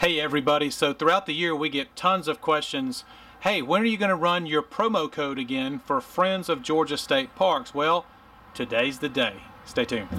Hey everybody, so throughout the year we get tons of questions. Hey, when are you going to run your promo code again for Friends of Georgia State Parks? Well, today's the day. Stay tuned.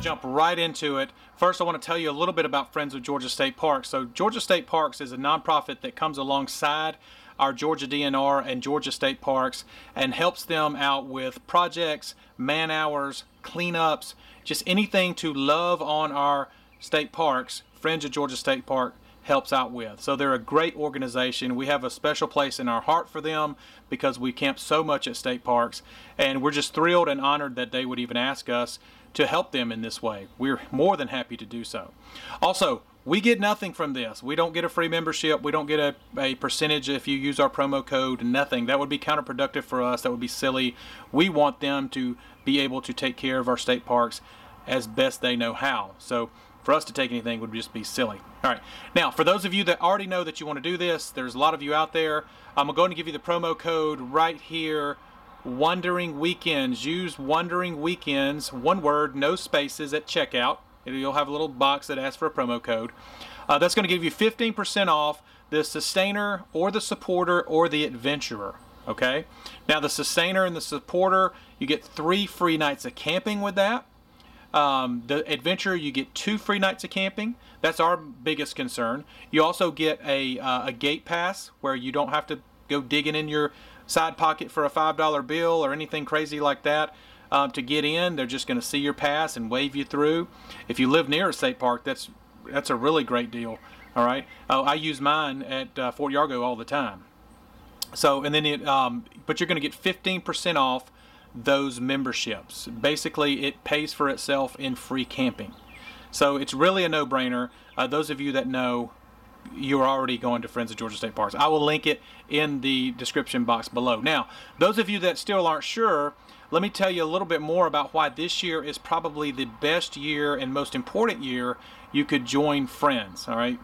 Jump right into it. First, I want to tell you a little bit about Friends of Georgia State Parks. So Georgia State Parks is a nonprofit that comes alongside our Georgia DNR and Georgia State Parks and helps them out with projects, man hours, cleanups, just anything to love on our state parks. Friends of Georgia State Park helps out with. So they're a great organization. We have a special place in our heart for them because we camp so much at state parks, and we're just thrilled and honored that they would even ask us to help them in this way. We're more than happy to do so. Also, we get nothing from this. We don't get a free membership. We don't get a percentage if you use our promo code, nothing. That would be counterproductive for us. That would be silly. We want them to be able to take care of our state parks as best they know how. So for us to take anything would just be silly. All right. Now, for those of you that already know that you want to do this, there's a lot of you out there. I'm going to give you the promo code right here. Wandering Weekends. Use Wandering Weekends, one word, no spaces at checkout. You'll have a little box that asks for a promo code. That's going to give you 15% off the Sustainer or the Supporter or the Adventurer. Okay? Now, the Sustainer and the Supporter, you get 3 free nights of camping with that. The Adventurer, you get 2 free nights of camping. That's our biggest concern. You also get a gate pass where you don't have to go digging in your side pocket for a $5 bill or anything crazy like that to get in. They're just going to see your pass and wave you through. If you live near a state park, that's a really great deal. All right, I use mine at Fort Yargo all the time. So, and then but you're going to get 15% off those memberships. Basically, it pays for itself in free camping. So it's really a no-brainer. Those of you that know, you're already going to Friends of Georgia State Parks. I will link it in the description box below. Now, those of you that still aren't sure, let me tell you a little bit more about why this year is probably the best year and most important year you could join Friends. All right.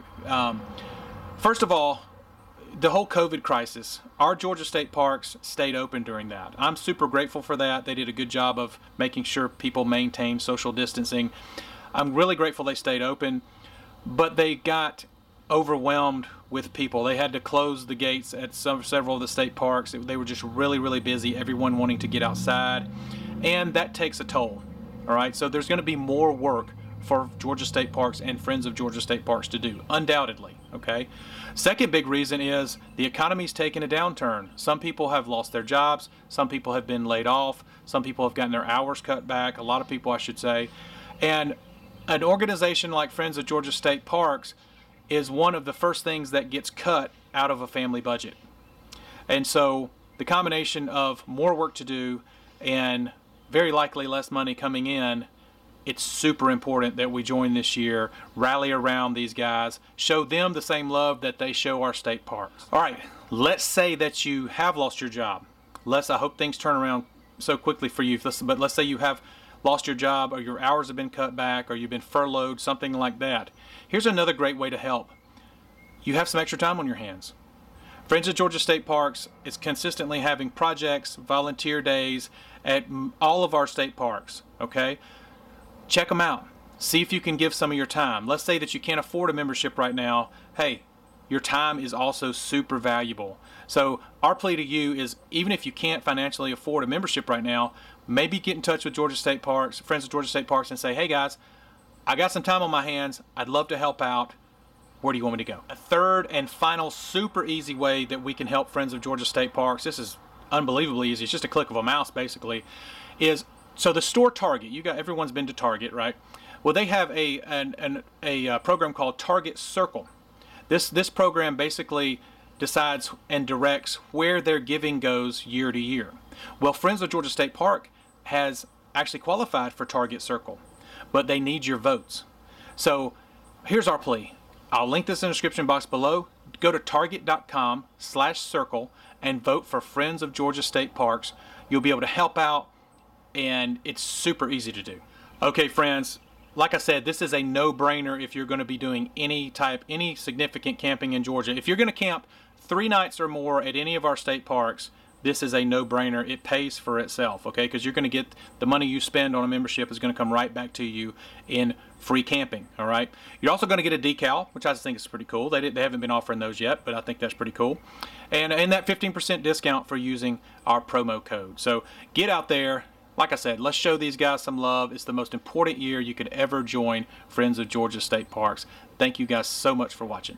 First of all, the whole COVID crisis, our Georgia State Parks stayed open during that. I'm super grateful for that. They did a good job of making sure people maintain social distancing. I'm really grateful they stayed open, but they got overwhelmed with people. They had to close the gates at several of the state parks. They were just really busy, everyone wanting to get outside, and that takes a toll. All right, so there's going to be more work for Georgia State Parks and Friends of Georgia State Parks to do, undoubtedly. Okay. Second big reason is the economy's taken a downturn. Some people have lost their jobs. Some people have been laid off. Some people have gotten their hours cut back. A lot of people, I should say. And an organization like Friends of Georgia State Parks is one of the first things that gets cut out of a family budget. And so the combination of more work to do and very likely less money coming in, it's super important that we join this year, rally around these guys, show them the same love that they show our state parks. All right, let's say that you have lost your job. I hope things turn around so quickly for you, but let's say you have lost your job, or your hours have been cut back, or you've been furloughed, something like that. Here's another great way to help. You have some extra time on your hands. Friends of Georgia State Parks is consistently having projects, volunteer days at all of our state parks, okay? Check them out. See if you can give some of your time. Let's say that you can't afford a membership right now. Hey, your time is also super valuable. So our plea to you is, even if you can't financially afford a membership right now, maybe get in touch with Georgia State Parks, Friends of Georgia State Parks, and say, hey guys, I got some time on my hands. I'd love to help out. Where do you want me to go? A third and final super easy way that we can help Friends of Georgia State Parks, this is unbelievably easy, it's just a click of a mouse basically, is so the store Target. Everyone's been to Target, right? Well, they have a program called Target Circle. This program basically decides and directs where their giving goes year to year. Well, Friends of Georgia State Park has actually qualified for Target Circle, but they need your votes. So here's our plea. I'll link this in the description box below. Go to target.com/circle and vote for Friends of Georgia State Parks. You'll be able to help out, and it's super easy to do. Okay, friends, like I said, this is a no-brainer if you're going to be doing any significant camping in Georgia. If you're going to camp 3 nights or more at any of our state parks, this is a no-brainer. It pays for itself, okay? Because you're going to get the money you spend on a membership is going to come right back to you in free camping, all right? You're also going to get a decal, which I just think is pretty cool. They haven't been offering those yet, but I think that's pretty cool. And that 15% discount for using our promo code. So get out there. Like I said, let's show these guys some love. It's the most important year you could ever join Friends of Georgia State Parks. Thank you guys so much for watching.